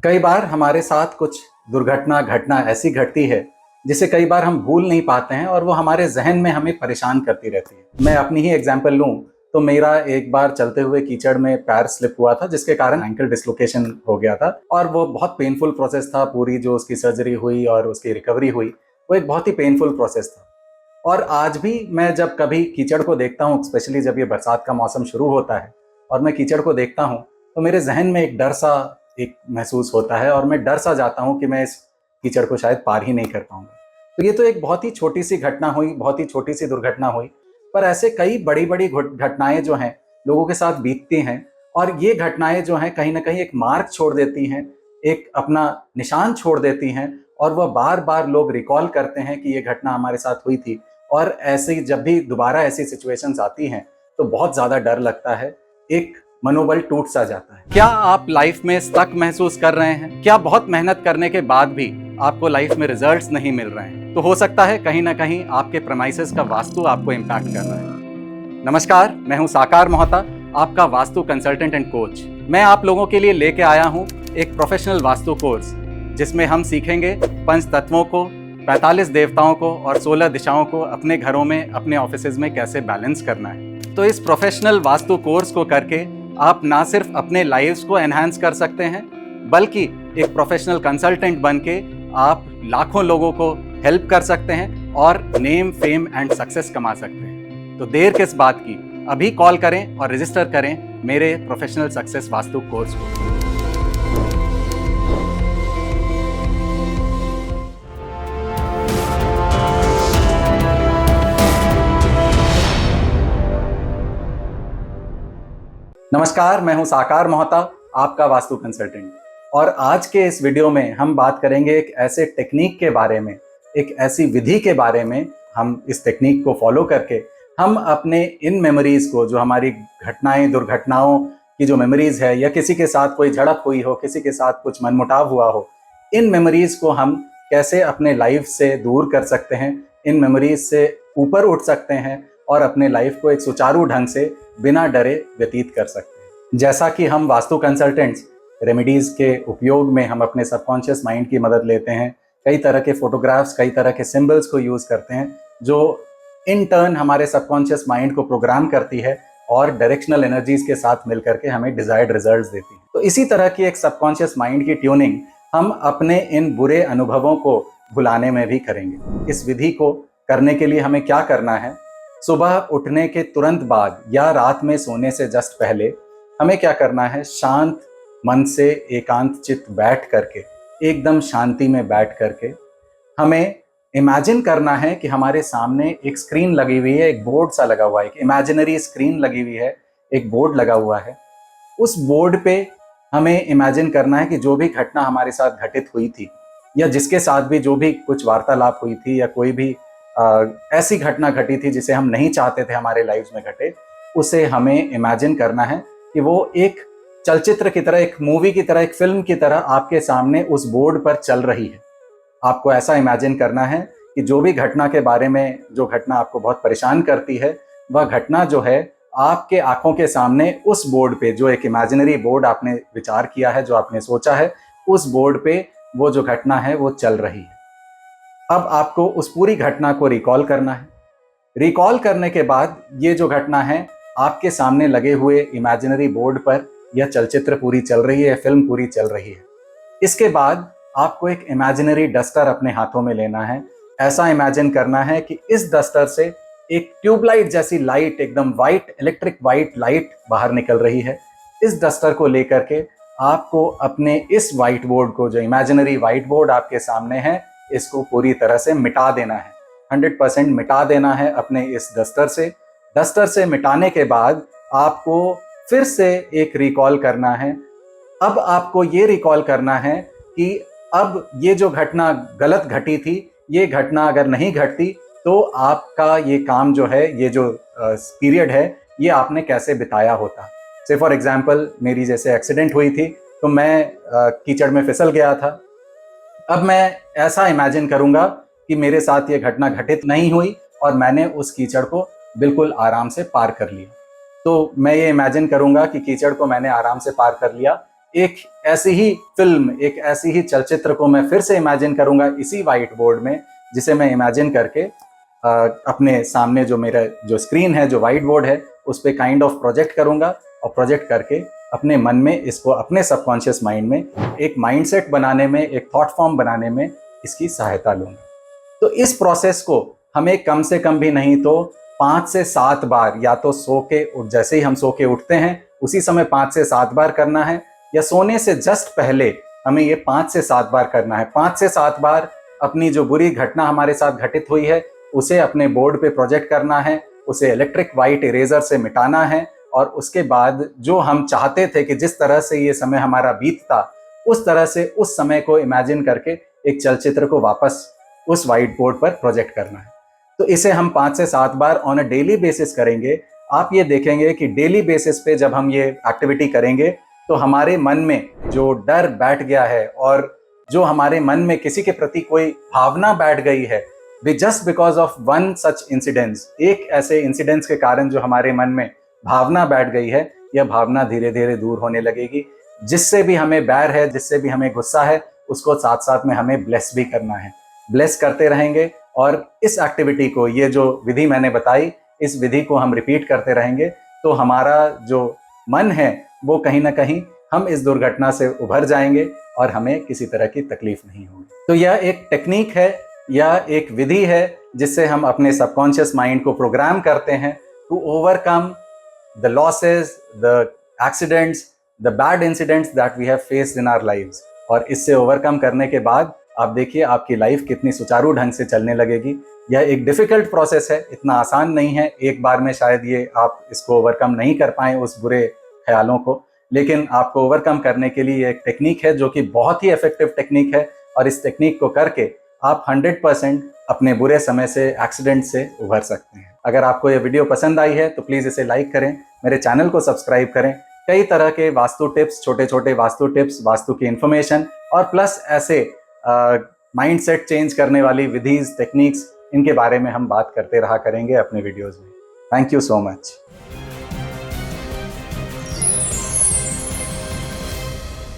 कई बार हमारे साथ कुछ घटना ऐसी घटती है जिसे कई बार हम भूल नहीं पाते हैं और वो हमारे जहन में हमें परेशान करती रहती है। मैं अपनी ही एग्जांपल लूं तो मेरा एक बार चलते हुए कीचड़ में पैर स्लिप हुआ था, जिसके कारण एंकल डिस्लोकेशन हो गया था और वो बहुत पेनफुल प्रोसेस था। पूरी जो उसकी सर्जरी हुई और उसकी रिकवरी हुई, वो एक बहुत ही पेनफुल प्रोसेस था। और आज भी मैं जब कभी कीचड़ को देखता हूँ, स्पेशली जब ये बरसात का मौसम शुरू होता है और मैं कीचड़ को देखता हूँ, तो मेरे जहन में एक डर सा एक महसूस होता है और मैं डर सा जाता हूँ कि मैं इस कीचड़ को शायद पार ही नहीं कर पाऊंगा। तो ये तो एक बहुत ही छोटी सी घटना हुई, बहुत ही छोटी सी दुर्घटना हुई, पर ऐसे कई बड़ी बड़ी घटनाएं जो हैं लोगों के साथ बीतती हैं और ये घटनाएं जो हैं कहीं ना कहीं एक मार्क छोड़ देती हैं, एक अपना निशान छोड़ देती हैं और वह बार बार लोग रिकॉल करते हैं कि ये घटना हमारे साथ हुई थी। और ऐसे जब भी दोबारा ऐसी सिचुएशंस आती हैं तो बहुत ज़्यादा डर लगता है, एक मनोबल टूट सा जाता है। क्या आप लाइफ में स्टक महसूस कर रहे हैं? क्या बहुत मेहनत करने के बाद भी आपको लाइफ में रिजल्ट्स नहीं मिल रहे हैं? तो हो सकता है कहीं ना कहीं आपके प्रेमाइसेस का वास्तु आपको इम्पैक्ट कर रहा है। नमस्कार, मैं हूं साकार मोहता, आपका वास्तु कंसल्टेंट एंड कोच। मैं आप लोगों के लिए लेके आया हूं एक प्रोफेशनल वास्तु कोर्स, जिसमें हम सीखेंगे पंच तत्वों को, 45 देवताओं को और 16 दिशाओं को अपने घरों में, अपने ऑफिसेज में कैसे बैलेंस करना है। तो इस प्रोफेशनल वास्तु कोर्स को करके आप ना सिर्फ अपने लाइव्स को एनहांस कर सकते हैं, बल्कि एक प्रोफेशनल कंसल्टेंट बन के आप लाखों लोगों को हेल्प कर सकते हैं और नेम, फेम एंड सक्सेस कमा सकते हैं। तो देर किस बात की, अभी कॉल करें और रजिस्टर करें मेरे प्रोफेशनल सक्सेस वास्तु कोर्स को। नमस्कार, मैं हूं साकार मोहता, आपका वास्तु कंसल्टेंट। और आज के इस वीडियो में हम बात करेंगे एक ऐसे टेक्निक के बारे में, एक ऐसी विधि के बारे में। हम इस टेक्निक को फॉलो करके हम अपने इन मेमोरीज को, जो हमारी घटनाएं, दुर्घटनाओं की जो मेमोरीज है, या किसी के साथ कोई झड़प हुई हो, किसी के साथ कुछ मनमुटाव हुआ हो, इन मेमोरीज को हम कैसे अपने लाइफ से दूर कर सकते हैं, इन मेमोरीज से ऊपर उठ सकते हैं और अपने लाइफ को एक सुचारू ढंग से बिना डरे व्यतीत कर सकते हैं। जैसा कि हम वास्तु कंसल्टेंट्स रेमेडीज के उपयोग में हम अपने सबकॉन्शियस माइंड की मदद लेते हैं, कई तरह के फोटोग्राफ्स, कई तरह के सिंबल्स को यूज करते हैं, जो इन टर्न हमारे सबकॉन्शियस माइंड को प्रोग्राम करती है और डायरेक्शनल एनर्जीज के साथ मिलकर के हमें डिजायर्ड रिजल्ट्स देती है। तो इसी तरह की एक सबकॉन्शियस माइंड की ट्यूनिंग हम अपने इन बुरे अनुभवों को भुलाने में भी करेंगे। इस विधि को करने के लिए हमें क्या करना है? सुबह उठने के तुरंत बाद या रात में सोने से जस्ट पहले हमें क्या करना है? शांत मन से एकांत चित्त बैठ करके, एकदम शांति में बैठ करके हमें इमेजिन करना है कि हमारे सामने एक स्क्रीन लगी हुई है, एक बोर्ड सा लगा हुआ है, एक इमेजिनरी स्क्रीन लगी हुई है, एक बोर्ड लगा हुआ है। उस बोर्ड पे हमें इमेजिन करना है कि जो भी घटना हमारे साथ घटित हुई थी, या जिसके साथ भी जो भी कुछ वार्तालाप हुई थी, या कोई भी ऐसी घटना घटी थी जिसे हम नहीं चाहते थे हमारे लाइफ्स में घटे, उसे हमें इमेजिन करना है कि वो एक चलचित्र की तरह, एक मूवी की तरह, एक फिल्म की तरह आपके सामने उस बोर्ड पर चल रही है। आपको ऐसा इमेजिन करना है कि जो भी घटना के बारे में, जो घटना आपको बहुत परेशान करती है, वह घटना जो है आपके आंखों के सामने उस बोर्ड पे, जो एक इमेजिनरी बोर्ड आपने विचार किया है, जो आपने सोचा है, उस बोर्ड पे वो जो घटना है वो चल रही है। अब आपको उस पूरी घटना को रिकॉल करना है। रिकॉल करने के बाद ये जो घटना है आपके सामने लगे हुए इमेजिनरी बोर्ड पर, यह चलचित्र पूरी चल रही है, फिल्म पूरी चल रही है। इसके बाद आपको एक इमेजिनरी डस्टर अपने हाथों में लेना है। ऐसा इमेजिन करना है कि इस डस्टर से एक ट्यूबलाइट जैसी लाइट, एकदम वाइट, इलेक्ट्रिक वाइट लाइट बाहर निकल रही है। इस डस्टर को लेकर के आपको अपने इस व्हाइट बोर्ड को, जो इमेजिनरी व्हाइट बोर्ड आपके सामने है, इसको पूरी तरह से मिटा देना है। 100% मिटा देना है अपने इस डस्टर से। डस्टर से मिटाने के बाद आपको फिर से एक रिकॉल करना है। अब आपको ये रिकॉल करना है कि अब ये जो घटना गलत घटी थी, ये घटना अगर नहीं घटती तो आपका ये काम जो है, ये जो पीरियड है, ये आपने कैसे बिताया होता। से फॉर एग्जांपल, मेरी जैसे एक्सीडेंट हुई थी तो मैं कीचड़ में फिसल गया था। अब मैं ऐसा इमेजिन करूंगा कि मेरे साथ ये घटना घटित नहीं हुई और मैंने उस कीचड़ को बिल्कुल आराम से पार कर लिया। तो मैं ये इमेजिन करूंगा कि कीचड़ को मैंने आराम से पार कर लिया। एक ऐसी ही फिल्म, एक ऐसी ही चलचित्र को मैं फिर से इमेजिन करूंगा इसी व्हाइट बोर्ड में, जिसे मैं इमेजिन करके अपने सामने जो मेरा जो स्क्रीन है, जो व्हाइट बोर्ड है, उस पर काइंड ऑफ प्रोजेक्ट करूंगा और प्रोजेक्ट करके अपने मन में इसको, अपने सबकॉन्शियस माइंड में एक माइंडसेट बनाने में, एक थॉट फॉर्म बनाने में इसकी सहायता लूंगा। तो इस प्रोसेस को हमें कम से कम भी नहीं तो 5 से 7 बार, या तो जैसे ही हम सो के उठते हैं उसी समय 5 से 7 बार करना है, या सोने से जस्ट पहले हमें ये 5 से 7 बार करना है। 5 से 7 बार अपनी जो बुरी घटना हमारे साथ घटित हुई है उसे अपने बोर्ड पे प्रोजेक्ट करना है, उसे इलेक्ट्रिक वाइट इरेजर से मिटाना है, और उसके बाद जो हम चाहते थे कि जिस तरह से ये समय हमारा बीतता, उस तरह से उस समय को इमेजिन करके एक चलचित्र को वापस उस व्हाइट बोर्ड पर प्रोजेक्ट करना है। तो इसे हम 5 से 7 बार ऑन अ डेली बेसिस करेंगे। आप ये देखेंगे कि डेली बेसिस पे जब हम ये एक्टिविटी करेंगे तो हमारे मन में जो डर बैठ गया है और जो हमारे मन में किसी के प्रति कोई भावना बैठ गई है, just because of one such incidence, एक ऐसे इंसिडेंस के कारण जो हमारे मन में भावना बैठ गई है, यह भावना धीरे धीरे दूर होने लगेगी। जिससे भी हमें बैर है, जिससे भी हमें गुस्सा है, उसको साथ साथ में हमें ब्लेस भी करना है। ब्लेस करते रहेंगे और इस एक्टिविटी को, ये जो विधि मैंने बताई, इस विधि को हम रिपीट करते रहेंगे तो हमारा जो मन है वो कहीं ना कहीं हम इस दुर्घटना से उभर जाएंगे और हमें किसी तरह की तकलीफ नहीं होगी। तो यह एक टेक्निक है, यह एक विधि है जिससे हम अपने सबकॉन्शियस माइंड को प्रोग्राम करते हैं to overcome the losses, the accidents, the bad incidents that we have faced in our lives. और इससे ओवरकम करने के बाद आप देखिए आपकी लाइफ कितनी सुचारू ढंग से चलने लगेगी। यह एक डिफिकल्ट प्रोसेस है, इतना आसान नहीं है। एक बार में शायद ये आप इसको ओवरकम नहीं कर पाएं उस बुरे ख्यालों को, लेकिन आपको ओवरकम करने के लिए एक टेक्निक है जो कि बहुत ही इफेक्टिव टेक्निक है, और इस टेक्निक को करके आप 100% अपने बुरे समय से, एक्सीडेंट से उभर सकते हैं। अगर आपको ये वीडियो पसंद आई है तो प्लीज़ इसे लाइक करें, मेरे चैनल को सब्सक्राइब करें। कई तरह के वास्तु टिप्स, छोटे छोटे वास्तु टिप्स, वास्तु की इन्फॉर्मेशन और प्लस ऐसे माइंडसेट चेंज करने वाली विधीज, टेक्निक्स, इनके बारे में हम बात करते रहा करेंगे अपने वीडियोज़ में। Thank you so much.